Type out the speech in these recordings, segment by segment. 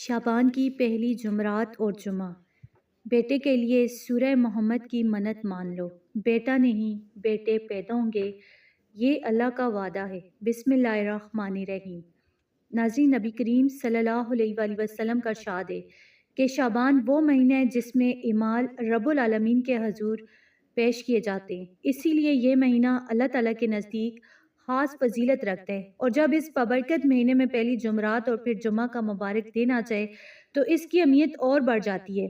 شعبان کی پہلی جمعرات اور جمعہ۔ بیٹے کے لیے سورہ محمد کی منت مان لو، بیٹا نہیں بیٹے پیدا ہوں گے، یہ اللہ کا وعدہ ہے۔ بسم اللہ الرحمن الرحیم۔ ناظرین، نبی کریم صلی اللہ علیہ وآلہ وسلم کا ارشاد ہے کہ شعبان وہ مہینہ ہے جس میں اعمال رب العالمین کے حضور پیش کیے جاتے ہیں، اسی لیے یہ مہینہ اللہ تعالیٰ کے نزدیک خاص فضیلت رکھتا ہے، اور جب اس بابرکت مہینے میں پہلی جمعرات اور پھر جمعہ کا مبارک دن آ جائے تو اس کی اہمیت اور بڑھ جاتی ہے،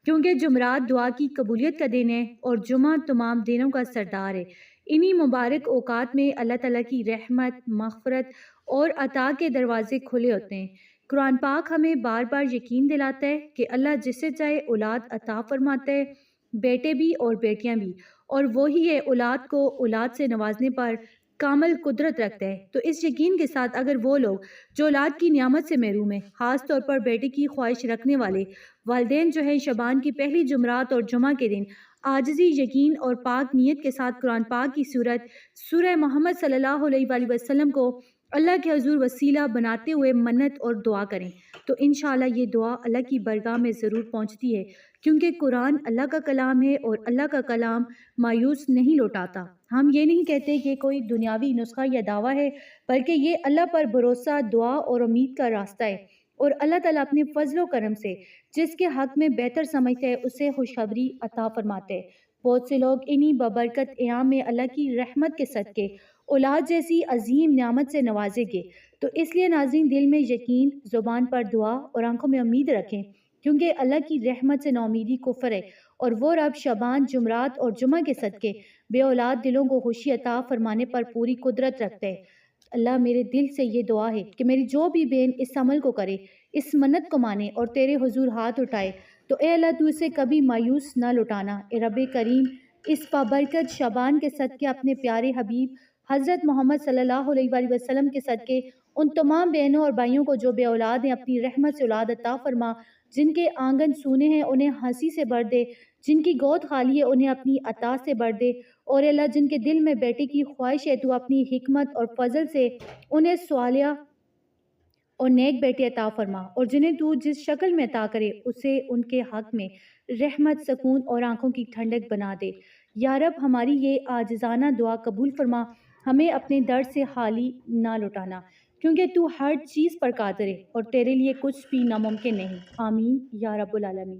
کیونکہ جمعرات دعا کی قبولیت کا دن ہے اور جمعہ تمام دنوں کا سردار ہے۔ انہی مبارک اوقات میں اللہ تعالیٰ کی رحمت، مغفرت اور عطا کے دروازے کھلے ہوتے ہیں۔ قرآن پاک ہمیں بار بار یقین دلاتا ہے کہ اللہ جسے چاہے اولاد عطا فرماتا ہے، بیٹے بھی اور بیٹیاں بھی، اور وہی ہے اولاد کو اولاد سے نوازنے پر کامل قدرت رکھتا ہے۔ تو اس یقین کے ساتھ اگر وہ لوگ جو اولاد کی نعمت سے محروم ہیں، خاص طور پر بیٹے کی خواہش رکھنے والے والدین جو ہے شعبان کی پہلی جمعرات اور جمعہ کے دن عاجزی، یقین اور پاک نیت کے ساتھ قرآن پاک کی صورت سورہ محمد صلی اللہ علیہ وآلہ وسلم کو اللہ کے حضور وسیلہ بناتے ہوئے منت اور دعا کریں تو انشاءاللہ یہ دعا اللہ کی بارگاہ میں ضرور پہنچتی ہے، کیونکہ قرآن اللہ کا کلام ہے اور اللہ کا کلام مایوس نہیں لوٹاتا۔ ہم یہ نہیں کہتے کہ کوئی دنیاوی نسخہ یا دعویٰ ہے، بلکہ یہ اللہ پر بھروسہ، دعا اور امید کا راستہ ہے، اور اللہ تعالیٰ اپنے فضل و کرم سے جس کے حق میں بہتر سمجھتا ہے اسے خوشخبری عطا فرماتے ہیں۔ بہت سے لوگ انہی بابرکت ایام میں اللہ کی رحمت کے صدقے اولاد جیسی عظیم نعمت سے نوازے گے، تو اس لیے ناظرین دل میں یقین، زبان پر دعا اور آنکھوں میں امید رکھیں، کیونکہ اللہ کی رحمت سے ناامیدی کفر ہے، اور وہ رب شعبان، جمعرات اور جمعہ کے صدقے بے اولاد دلوں کو خوشی عطا فرمانے پر پوری قدرت رکھتا ہے۔ اللہ، میرے دل سے یہ دعا ہے کہ میری جو بھی بہن اس عمل کو کرے، اس منت کو مانے اور تیرے حضور ہاتھ اٹھائے، تو اے اللہ تو اسے کبھی مایوس نہ لوٹانا۔ اے رب کریم، اس بابرکت شعبان کے صدقے اپنے پیارے حبیب حضرت محمد صلی اللہ علیہ وآلہ وسلم کے صدقے ان تمام بہنوں اور بھائیوں کو جو بے اولاد ہیں اپنی رحمت سے اولاد عطا فرما، جن کے آنگن سونے ہیں انہیں ہنسی سے بھر دے، جن کی گود خالی ہے انہیں اپنی عطا سے بھر دے، اور اللہ جن کے دل میں بیٹے کی خواہش ہے تو اپنی حکمت اور فضل سے انہیں صالح اور نیک بیٹے عطا فرما، اور جنہیں تو جس شکل میں عطا کرے اسے ان کے حق میں رحمت، سکون اور آنکھوں کی ٹھنڈک بنا دے۔ یا رب، ہماری یہ عاجزانہ دعا قبول فرما، ہمیں اپنے در سے خالی نہ لوٹانا، کیونکہ تو ہر چیز پر قادر ہے اور تیرے لیے کچھ بھی ناممکن نہیں۔ آمین یا رب العالمین۔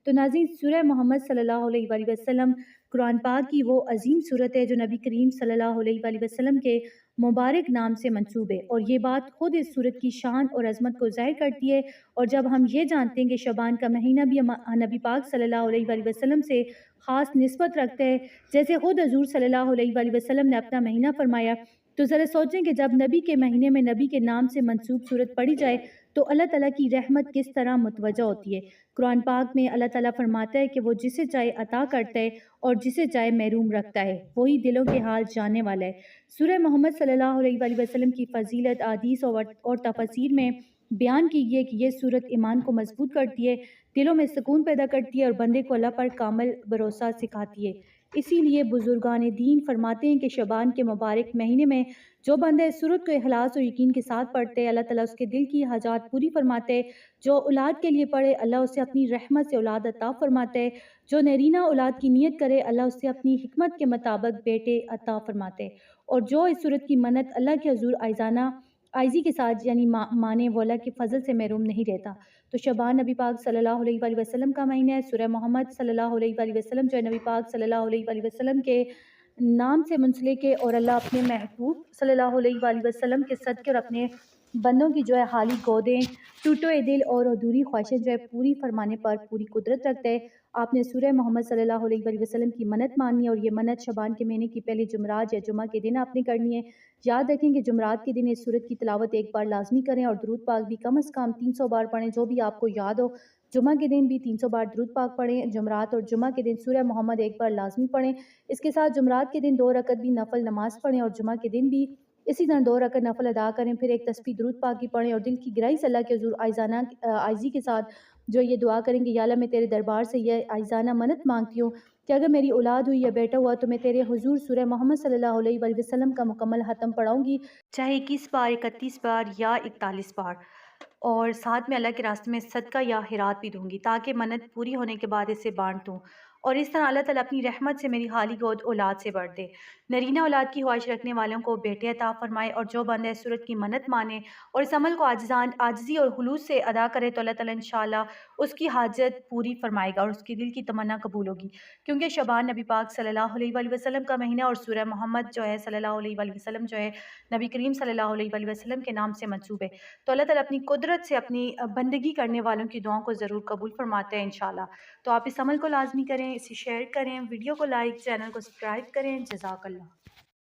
تو ناظرین، سورہ محمد صلی اللہ علیہ وآلہ وسلم قرآن پاک کی وہ عظیم صورت ہے جو نبی کریم صلی اللہ علیہ وآلہ وسلم کے مبارک نام سے منسوب ہے، اور یہ بات خود اس صورت کی شان اور عظمت کو ظاہر کرتی ہے۔ اور جب ہم یہ جانتے ہیں کہ شعبان کا مہینہ بھی نبی پاک صلی اللہ علیہ وآلہ وسلم سے خاص نسبت رکھتا ہے، جیسے خود حضور صلی اللہ علیہ وآلہ وسلم نے اپنا مہینہ فرمایا، تو ذرا سوچیں کہ جب نبی کے مہینے میں نبی کے نام سے منسوب صورت پڑھی جائے تو اللہ تعالیٰ کی رحمت کس طرح متوجہ ہوتی ہے۔ قرآن پاک میں اللہ تعالیٰ فرماتا ہے کہ وہ جسے چاہے عطا کرتا ہے اور جسے چاہے محروم رکھتا ہے، وہی دلوں کے حال جاننے والا ہے۔ سورہ محمد صلی اللہ علیہ وآلہ وسلم کی فضیلت احادیث اور تفاسیر میں بیان کی گئی ہے کہ یہ صورت ایمان کو مضبوط کرتی ہے، دلوں میں سکون پیدا کرتی ہے اور بندے کو اللہ پر کامل بھروسہ سکھاتی ہے۔ اسی لیے بزرگان دین فرماتے ہیں کہ شعبان کے مبارک مہینے میں جو بندہ اس سورت کو اخلاص اور یقین کے ساتھ پڑھتے ہیں، اللہ تعالیٰ اس کے دل کی حاجات پوری فرماتے ہیں۔ جو اولاد کے لیے پڑھے، اللہ اسے اپنی رحمت سے اولاد عطا فرماتے ہیں۔ جو نرینہ اولاد کی نیت کرے، اللہ اسے اپنی حکمت کے مطابق بیٹے عطا فرماتے ہیں، اور جو اس صورت کی منت اللہ کے حضور عاجزی کے ساتھ یعنی مانے، وہ اللہ کے فضل سے محروم نہیں رہتا۔ تو شعبان نبی پاک صلی اللہ علیہ وآلہ وسلم کا مہینہ ہے۔ سورہ محمد صلی اللہ علیہ وآلہ وسلم جو ہے نبی پاک صلی اللہ علیہ وآلہ وسلم کے نام سے منسلک ہے، اور اللہ اپنے محبوب صلی اللہ علیہ وآلہ وسلم کے صدقے اور اپنے بندوں کی جو ہے خالی گودیں، ٹوٹے دل اور ادھوری خواہشیں جو ہے پوری فرمانے پر پوری قدرت رکھتا ہے۔ آپ نے سورہ محمد صلی اللہ علیہ وآلہ وسلم کی منت ماننی ہے، اور یہ منت شعبان کے مہینے کی پہلی جمعرات یا جمعہ کے دن آپ نے کرنی ہے۔ یاد رکھیں کہ جمعرات کے دن اس سورت کی تلاوت ایک بار لازمی کریں، اور درود پاک بھی کم از کم 300 بار پڑھیں، جو بھی آپ کو یاد ہو۔ جمعہ کے دن بھی 300 بار درود پاک پڑھیں۔ جمعرات اور جمعہ کے دن سورہ محمد ایک بار لازمی پڑھیں۔ اس کے ساتھ جمعرات کے دن 2 رکعت بھی نفل نماز پڑھیں، اور جمعہ کے دن بھی اسی طرح 2 رکعت نفل ادا کریں، پھر ایک تسبیح درود پاک کی پڑھیں، اور دل کی گہرائی سے اللہ کے حضور عاجزی کے ساتھ جو یہ دعا کریں کہ یا اللہ، میں تیرے دربار سے یہ عاجزانہ منت مانگتی ہوں کہ اگر میری اولاد ہوئی یا بیٹا ہوا تو میں تیرے حضور سورہ محمد صلی اللہ علیہ وآلہ وسلم کا مکمل ختم پڑھاؤں گی، چاہے 21 بار، 31 بار یا 41 بار۔ اور ساتھ میں اللہ کے راستے میں صدقہ یا خیرات بھی دوں گی تاکہ منت پوری ہونے کے بعد اسے بانٹ دوں، اور اس طرح اللہ تعالیٰ اپنی رحمت سے میری خالی گود اولاد سے بڑھ دے۔ نرینہ اولاد کی خواہش رکھنے والوں کو بیٹے عطا فرمائے، اور جو بندہ صورت کی منت مانے اور اس عمل کو عاجزی اور خلوص سے ادا کرے تو اللہ تعالیٰ انشاءاللہ اس کی حاجت پوری فرمائے گا اور اس کی دل کی تمنا قبول ہوگی، کیونکہ شعبان نبی پاک صلی اللہ علیہ وآلہ وسلم کا مہینہ، اور سورہ محمد جو ہے صلی اللہ علیہ وآلہ وسلم جو ہے نبی کریم صلی اللہ علیہ وآلہ وسلم کے نام سے منسوب ہے۔ تو اللہ تعالیٰ اپنی قدرت سے اپنی بندگی کرنے والوں کی دعاؤں کو ضرور قبول فرماتے ہیں انشاءاللہ۔ تو آپ اس عمل کو لازمی کریں، اسے شیئر کریں، ویڈیو کو لائک، چینل کو سبسکرائب کریں۔ جزاک اللہ۔